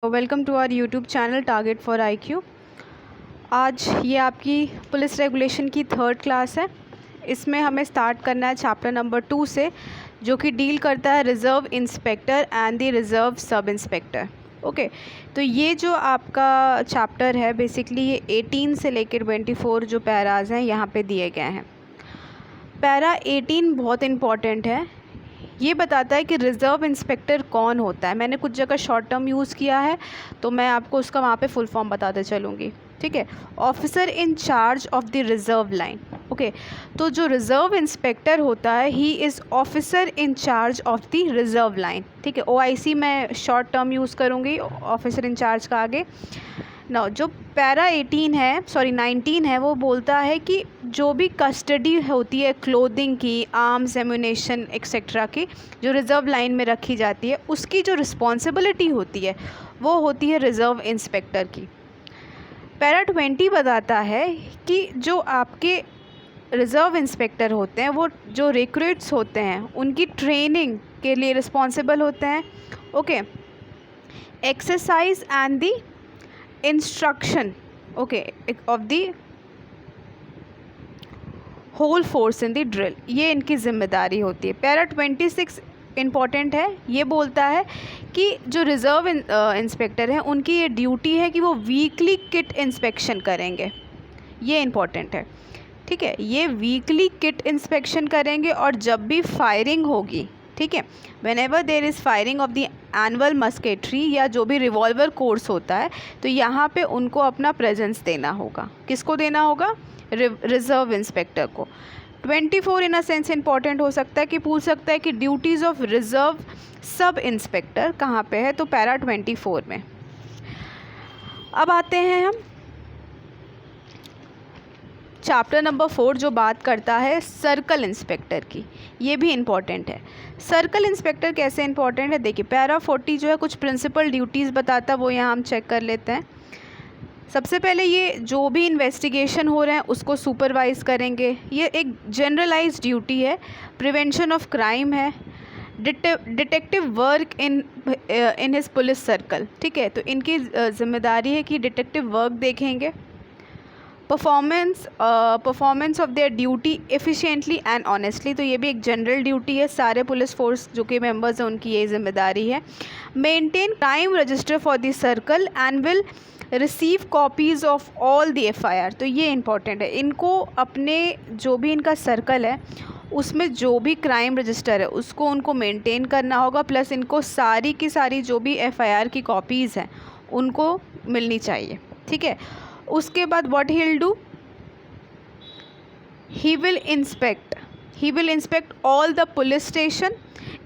Welcome to our YouTube channel target for IQ. आज ये आपकी पुलिस रेगुलेशन की थर्ड क्लास है। इसमें हमें स्टार्ट करना है चैप्टर नंबर 2 से, जो कि डील करता है reserve inspector and the reserve sub inspector. Okay, तो ये जो आपका चैप्टर है बेसिकली ये 18 से लेकर 24 जो पैराज हैं यहाँ पे दिए गए हैं। पैरा 18 बहुत इम्पॉर्टेंट है। ये बताता है कि रिज़र्व इंस्पेक्टर कौन होता है। मैंने कुछ जगह शॉर्ट टर्म यूज़ किया है तो मैं आपको उसका वहाँ पे फुल फॉर्म बताते चलूँगी। ठीक है, officer in charge of the reserve line. Okay, तो जो रिज़र्व इंस्पेक्टर होता है he is officer in charge of the reserve line. ठीक है, OIC मैं शॉर्ट टर्म यूज़ करूँगी ऑफिसर इन चार्ज का आगे। ना जो पैरा 19 है वो बोलता है कि जो भी कस्टडी होती है क्लोथिंग की, आर्म्स, एम्यूनेशन एक्सेट्रा की, जो रिज़र्व लाइन में रखी जाती है, उसकी जो रिस्पॉन्सिबिलिटी होती है वो होती है रिज़र्व इंस्पेक्टर की। पैरा 20 बताता है कि जो आपके रिज़र्व इंस्पेक्टर होते हैं वो जो रिक्रूट्स होते हैं उनकी ट्रेनिंग के लिए रिस्पॉन्सिबल होते हैं। Okay, exercise and the instruction of the whole force in the drill, ये इनकी जिम्मेदारी होती है। पैरा 26 इम्पॉर्टेंट है। ये बोलता है कि जो रिज़र्व इंस्पेक्टर हैं उनकी ये ड्यूटी है कि वो वीकली किट इंस्पेक्शन करेंगे। ये इम्पॉर्टेंट है। ठीक है, ये वीकली किट इंस्पेक्शन करेंगे और जब भी फायरिंग होगी, ठीक है, whenever there is firing of the annual musketry या जो भी रिवॉल्वर कोर्स होता है, तो यहाँ पे उनको अपना प्रेजेंस देना होगा। किसको देना होगा? रिज़र्व इंस्पेक्टर को। 24 इन अ सेंस इंपॉर्टेंट हो सकता है कि पूछ सकता है कि duties of reserve sub inspector कहाँ पे है, तो पैरा 24 में। अब आते हैं हम चैप्टर नंबर 4 जो बात करता है सर्कल इंस्पेक्टर की। ये भी इम्पॉर्टेंट है। सर्कल इंस्पेक्टर कैसे इम्पॉर्टेंट है, देखिए पैरा 40 जो है कुछ प्रिंसिपल ड्यूटीज़ बताता है, वो यहाँ हम चेक कर लेते हैं। सबसे पहले ये जो भी इन्वेस्टिगेशन हो रहे हैं उसको सुपरवाइज़ करेंगे। ये एक जनरलाइज्ड ड्यूटी है। प्रिवेंशन ऑफ क्राइम है। Detective work in his police circle. ठीक है, तो इनकी जिम्मेदारी है कि डिटेक्टिव वर्क देखेंगे। Performance of their duty efficiently and honestly, तो ये भी एक जनरल ड्यूटी है। सारे पुलिस फोर्स जो कि मेंबर्स हैं उनकी ये जिम्मेदारी है। Maintain crime register for the circle and will receive copies of all the FIR, तो ये इम्पॉर्टेंट है। इनको अपने जो भी इनका सर्कल है उसमें जो भी क्राइम रजिस्टर है उसको उनको मेंटेन करना होगा, प्लस इनको सारी की सारी जो भी FIR की कॉपीज़ हैं उनको मिलनी चाहिए। ठीक है, उसके बाद what he will do, he will inspect all the police station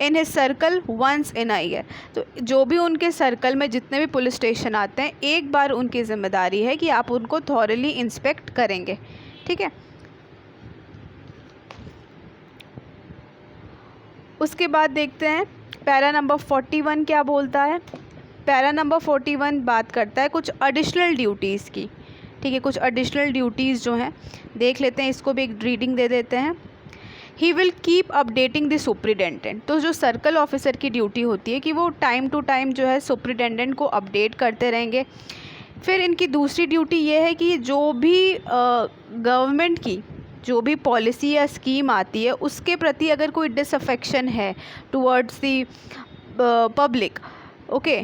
in his circle once in a year. तो जो भी उनके सर्कल में जितने भी पुलिस स्टेशन आते हैं, एक बार उनकी जिम्मेदारी है कि आप उनको थॉरली इंस्पेक्ट करेंगे। ठीक है, उसके बाद देखते हैं पैरा नंबर 41 क्या बोलता है। पैरा नंबर 41 बात करता है कुछ एडिशनल ड्यूटीज़ की। ठीक है, कुछ एडिशनल ड्यूटीज़ जो हैं देख लेते हैं, इसको भी एक रीडिंग दे देते हैं। He will keep updating the superintendent, तो जो सर्कल ऑफिसर की ड्यूटी होती है कि वो टाइम टू टाइम जो है सुप्रिटेंडेंट को अपडेट करते रहेंगे। फिर इनकी दूसरी ड्यूटी ये है कि जो भी गवर्नमेंट की जो भी पॉलिसी या स्कीम आती है उसके प्रति अगर कोई डिसअफेक्शन है टुवर्ड्स द पब्लिक, ओके,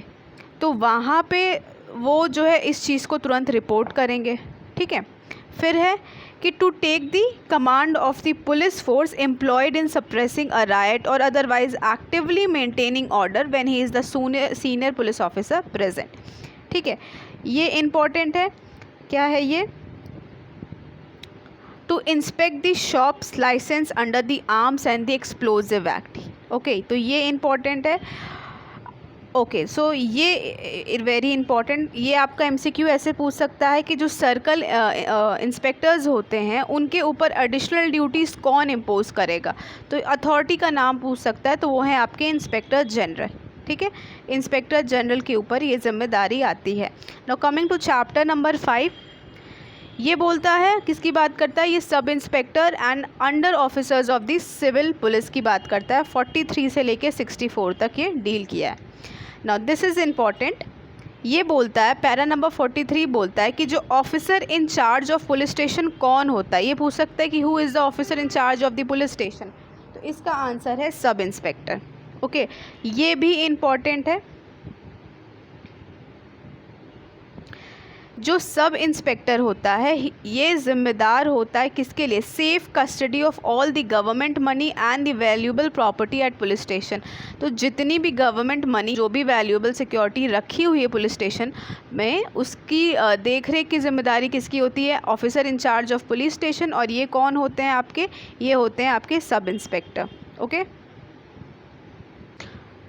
तो वहाँ पे वो जो है इस चीज़ को तुरंत रिपोर्ट करेंगे। ठीक है, फिर है कि to take the command of the police force employed in suppressing a riot और otherwise actively maintaining order when he is the senior police officer present. ठीक है, ये इम्पॉर्टेंट है। क्या है ये, to inspect the shops licence under the arms and the explosive act. Okay, तो ये इम्पॉर्टेंट है। ओके, सो ये वेरी इंपॉर्टेंट। ये आपका MCQ ऐसे पूछ सकता है कि जो सर्कल इंस्पेक्टर्स होते हैं उनके ऊपर एडिशनल ड्यूटीज़ कौन इम्पोज करेगा, तो अथॉरिटी का नाम पूछ सकता है, तो वो है आपके इंस्पेक्टर जनरल। ठीक है, इंस्पेक्टर जनरल के ऊपर ये जिम्मेदारी आती है। Now coming to chapter number 5, ये बोलता है किसकी बात करता है, ये सब inspector and under officers of the civil police की बात करता है। 43 से लेके 64 तक ये डील किया है। नाउ दिस इज़ इम्पॉर्टेंट ये बोलता है, पैरा नंबर 43 बोलता है कि जो officer in charge of police station कौन होता है। ये पूछ सकता है कि who is the officer in charge of the police station, तो इसका आंसर है सब इंस्पेक्टर। ओके, ये भी इम्पॉर्टेंट है। जो सब इंस्पेक्टर होता है ये ज़िम्मेदार होता है किसके लिए, safe custody of all the government money and the valuable property eight police station. तो जितनी भी गवर्नमेंट मनी, जो भी वैल्यूएबल सिक्योरिटी रखी हुई है पुलिस स्टेशन में, उसकी देख रेख की जिम्मेदारी किसकी होती है, officer in charge of police station. और ये कौन होते हैं आपके, ये होते हैं आपके सब इंस्पेक्टर। ओके,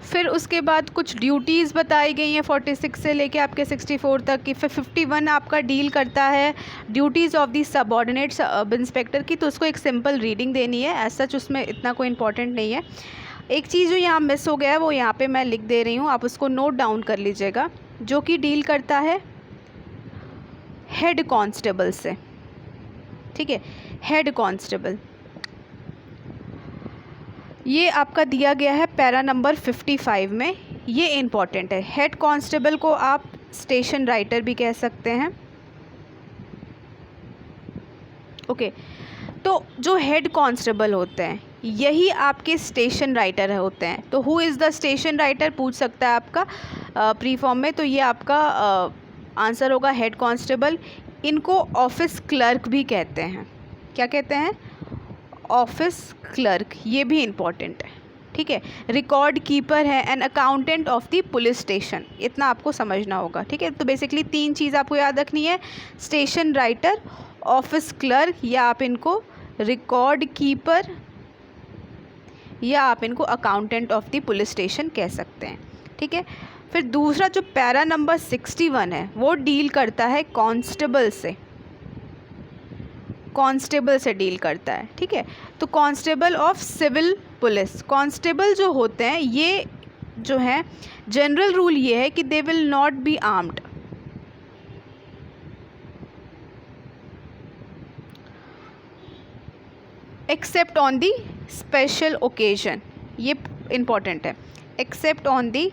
फिर उसके बाद कुछ ड्यूटीज़ बताई गई हैं 46 से लेके आपके 64 तक की। फिर 51 आपका डील करता है duties of the subordinate sub inspector की। तो उसको एक सिंपल रीडिंग देनी है, एज सच उसमें इतना कोई इंपॉर्टेंट नहीं है। एक चीज़ जो यहाँ मिस हो गया है वो यहाँ पे मैं लिख दे रही हूँ, आप उसको नोट डाउन कर लीजिएगा, जो कि डील करता है हेड कांस्टेबल से। ठीक है, हेड कांस्टेबल ये आपका दिया गया है पैरा नंबर 55 में। ये इम्पॉर्टेंट है। हेड कांस्टेबल को आप स्टेशन राइटर भी कह सकते हैं। ओके, तो जो हेड कांस्टेबल होते हैं यही आपके स्टेशन राइटर होते हैं। तो who is the station writer पूछ सकता है आपका प्री फॉर्म में, तो ये आपका आंसर होगा हेड कांस्टेबल। इनको ऑफिस क्लर्क भी कहते हैं। क्या कहते हैं, ऑफिस क्लर्क। ये भी इम्पॉर्टेंट है। ठीक है, रिकॉर्ड कीपर है and accountant of the police station, इतना आपको समझना होगा। ठीक है, तो बेसिकली 3 चीज़ आपको याद रखनी है, स्टेशन राइटर, ऑफिस क्लर्क, या आप इनको रिकॉर्ड कीपर, या आप इनको accountant of the police station कह सकते हैं। ठीक है, फिर दूसरा जो पैरा नंबर 61 है वो डील करता है कांस्टेबल से, कांस्टेबल से डील करता है। ठीक है, तो constable of civil police, constable जो होते हैं ये जो है जनरल रूल ये है कि they will not be armed. Except on the special occasion, ये इम्पॉर्टेंट है, except on the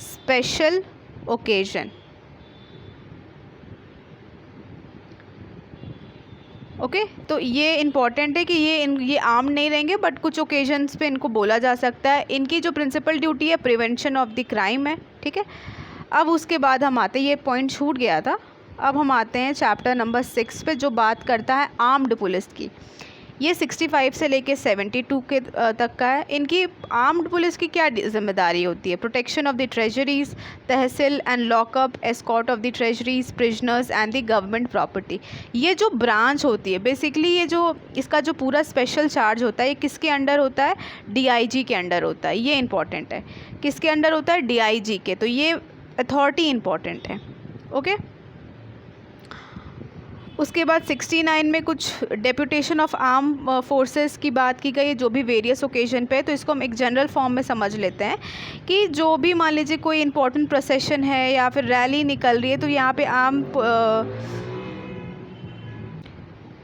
special occasion. Okay, तो ये इम्पॉर्टेंट है कि ये आर्म नहीं रहेंगे, बट कुछ ओकेजन्स पे इनको बोला जा सकता है। इनकी जो प्रिंसिपल ड्यूटी है प्रिवेंशन ऑफ द क्राइम है। ठीक है, अब उसके बाद हम आते हैं, ये पॉइंट छूट गया था, अब हम आते हैं चैप्टर नंबर 6 पे, जो बात करता है आर्म्ड पुलिस की। ये 65 से लेके 72 के तक का है। इनकी आर्म्ड पुलिस की क्या जिम्मेदारी होती है, protection of the treasuries, tehsil and lockup, escort of the treasuries, prisoners and the government property. ये जो ब्रांच होती है बेसिकली, ये जो इसका जो पूरा स्पेशल चार्ज होता है ये किसके अंडर होता है, DIG के अंडर होता है। ये इंपॉर्टेंट है, किसके अंडर होता है, DIG के। तो ये अथॉरिटी इंपॉर्टेंट है। ओके, उसके बाद 69 में कुछ डेप्यूटेशन ऑफ आर्म फोर्सेस की बात की गई है, जो भी वेरियस ओकेजन पे। तो इसको हम एक जनरल फॉर्म में समझ लेते हैं कि जो भी मान लीजिए कोई इंपॉर्टेंट प्रोसेशन है या फिर रैली निकल रही है, तो यहाँ पे आर्म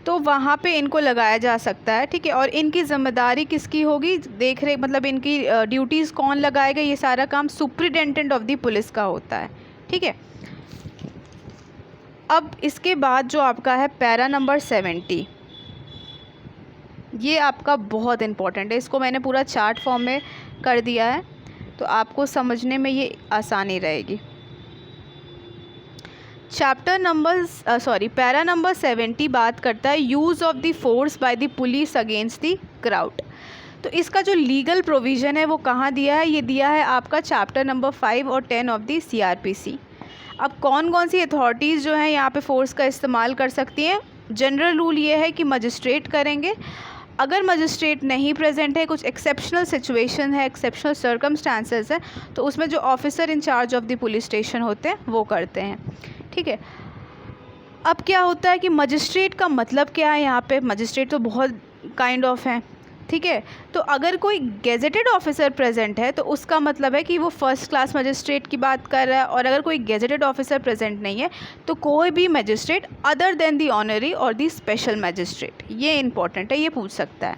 तो वहाँ पे इनको लगाया जा सकता है। ठीक है, और इनकी ज़िम्मेदारी किसकी होगी, देख रहे मतलब इनकी ड्यूटीज़ कौन लगाएगा, ये सारा काम सुप्रिटेंडेंट ऑफ द पुलिस का होता है। ठीक है, अब इसके बाद जो आपका है पैरा नंबर 70, ये आपका बहुत इम्पॉर्टेंट है। इसको मैंने पूरा चार्ट फॉर्म में कर दिया है, तो आपको समझने में ये आसानी रहेगी। पैरा नंबर 70 बात करता है use of the force by the police against the crowd. तो इसका जो लीगल प्रोविज़न है वो कहाँ दिया है, ये दिया है आपका चैप्टर नंबर 5 और 10 ऑफ द CRPC। अब कौन कौन सी अथॉरिटीज़ जो हैं यहाँ पे फोर्स का इस्तेमाल कर सकती हैं, जनरल रूल ये है कि मजिस्ट्रेट करेंगे। अगर मजिस्ट्रेट नहीं प्रेजेंट है, कुछ एक्सेप्शनल सिचुएशन है, एक्सेप्शनल सर्कमस्टांसेस है, तो उसमें जो officer in charge of the police station होते हैं वो करते हैं। ठीक है, अब क्या होता है कि मजिस्ट्रेट का मतलब क्या है, यहाँ पे मजिस्ट्रेट तो बहुत काइंड ऑफ हैं। ठीक है, तो अगर कोई गेजेटेड ऑफिसर प्रेजेंट है तो उसका मतलब है कि वो फर्स्ट क्लास मजिस्ट्रेट की बात कर रहा है, और अगर कोई गेजेटेड ऑफिसर प्रेजेंट नहीं है तो कोई भी मजिस्ट्रेट अदर देन दी ऑनरी और दी स्पेशल मजिस्ट्रेट। ये इंपॉर्टेंट है, ये पूछ सकता है।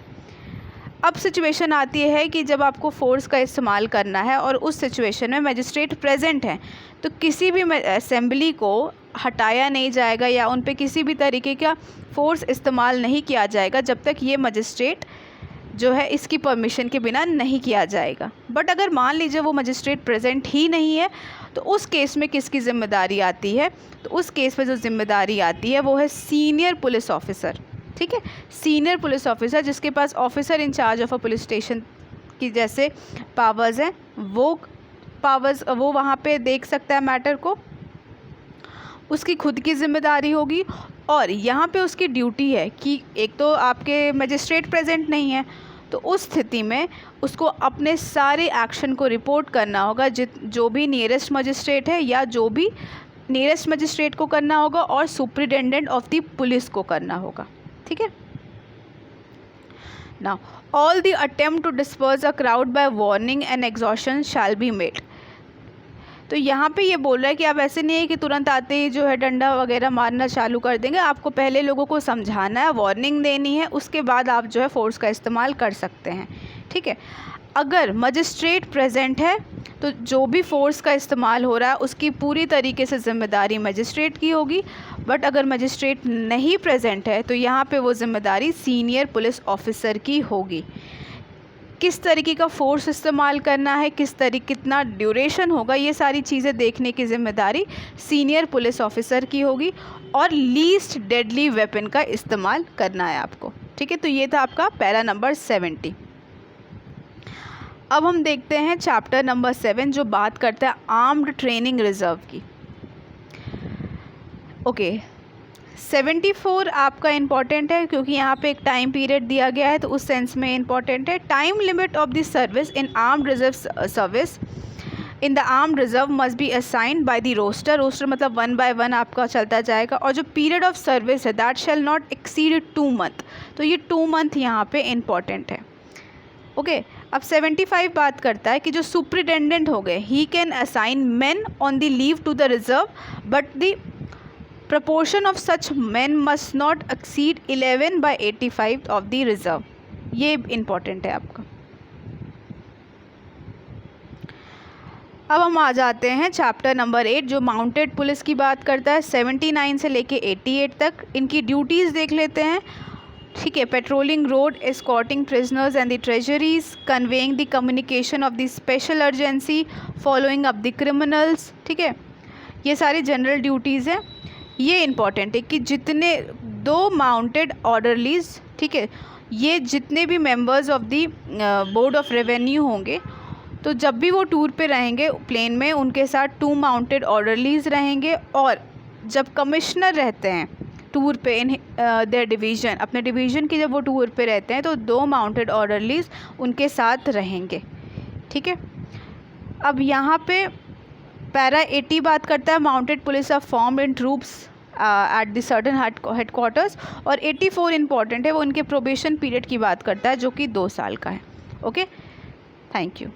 अब सिचुएशन आती है कि जब आपको फोर्स का इस्तेमाल करना है और उस सिचुएशन में मजिस्ट्रेट प्रेजेंट है, तो किसी भी असेंबली को हटाया नहीं जाएगा या उन पे किसी भी तरीके का फोर्स इस्तेमाल नहीं किया जाएगा जब तक ये मजिस्ट्रेट जो है इसकी परमिशन के बिना नहीं किया जाएगा। बट अगर मान लीजिए वो मजिस्ट्रेट प्रेजेंट ही नहीं है, तो उस केस में किसकी ज़िम्मेदारी आती है? तो उस केस में जो ज़िम्मेदारी आती है वो है सीनियर पुलिस ऑफिसर। ठीक है, सीनियर पुलिस ऑफिसर जिसके पास officer in charge of a police station की जैसे पावर्स हैं, वो पावर्स वो वहाँ पे देख सकता है मैटर को, उसकी खुद की ज़िम्मेदारी होगी। और यहाँ पे उसकी ड्यूटी है कि एक तो आपके मजिस्ट्रेट प्रेजेंट नहीं है, तो उस स्थिति में उसको अपने सारे एक्शन को रिपोर्ट करना होगा, जो भी नियरेस्ट मजिस्ट्रेट है या जो भी नियरेस्ट मजिस्ट्रेट को करना होगा और सुपरिटेंडेंट ऑफ द पुलिस को करना होगा। ठीक है, now all the attempt to disperse a crowd by warning and exhortation shall be made. तो यहाँ पे ये बोल रहा है कि आप ऐसे नहीं है कि तुरंत आते ही जो है डंडा वगैरह मारना चालू कर देंगे, आपको पहले लोगों को समझाना है, वार्निंग देनी है, उसके बाद आप जो है फोर्स का इस्तेमाल कर सकते हैं। ठीक है, अगर मजिस्ट्रेट प्रेजेंट है तो जो भी फोर्स का इस्तेमाल हो रहा है उसकी पूरी तरीके से ज़िम्मेदारी मजिस्ट्रेट की होगी। बट अगर मजिस्ट्रेट नहीं प्रेजेंट है तो यहाँ पे वो ज़िम्मेदारी सीनियर पुलिस ऑफिसर की होगी। किस तरीके का फोर्स इस्तेमाल करना है, कितना ड्यूरेशन होगा, ये सारी चीज़ें देखने की ज़िम्मेदारी सीनियर पुलिस ऑफिसर की होगी। और लीस्ट डेडली वेपन का इस्तेमाल करना है आपको। ठीक है, तो ये था आपका पैरा नंबर 70। अब हम देखते हैं चैप्टर नंबर 7 जो बात करता है आर्म्ड ट्रेनिंग रिजर्व की। ओके, 74 आपका इम्पॉर्टेंट है क्योंकि यहाँ पे एक टाइम पीरियड दिया गया है, तो उस सेंस में इम्पॉर्टेंट है। Time limit of the service in armed reserve service in the armed reserve must be assigned by the roster. Roster मतलब 1 by 1 आपका चलता जाएगा। और जो पीरियड ऑफ सर्विस है that shall not exceed 2 month, तो ये 2 month यहाँ पे इम्पॉर्टेंट है। ओके, अब 75 बात करता है कि जो सुपरिटेंडेंट हो गए he can assign men on the leave to the reserve but the proportion of such men must not exceed 11 by 85 of the reserve। ये इम्पॉर्टेंट है आपका। अब हम आ जाते हैं चैप्टर नंबर 8 जो माउंटेड पुलिस की बात करता है 79 से लेके 88 तक। इनकी ड्यूटीज़ देख लेते हैं। ठीक है, patrolling road, escorting prisoners and the treasuries, conveying the communication of the special urgency, following up the criminals. ठीक है, ये सारी जनरल ड्यूटीज़ हैं। ये इम्पॉर्टेंट है कि जितने 2 माउंटेड ऑर्डरलीज, ठीक है, ये जितने भी members of the board of revenue होंगे, तो जब भी वो टूर पे रहेंगे प्लेन में, उनके साथ 2 माउंटेड ऑर्डरलीज रहेंगे। और जब कमिश्नर रहते हैं टूर पे इन देयर डिवीज़न, अपने डिवीज़न की जब वो टूर पे रहते हैं, तो 2 माउंटेड ऑर्डरलीज उनके साथ रहेंगे। ठीक है, अब यहाँ पे पैरा 80 बात करता है mounted police are formed in troops at the certain headquarters. और 84 इंपॉर्टेंट है, वो उनके प्रोबेशन पीरियड की बात करता है जो कि 2 साल का है। Okay, thank you.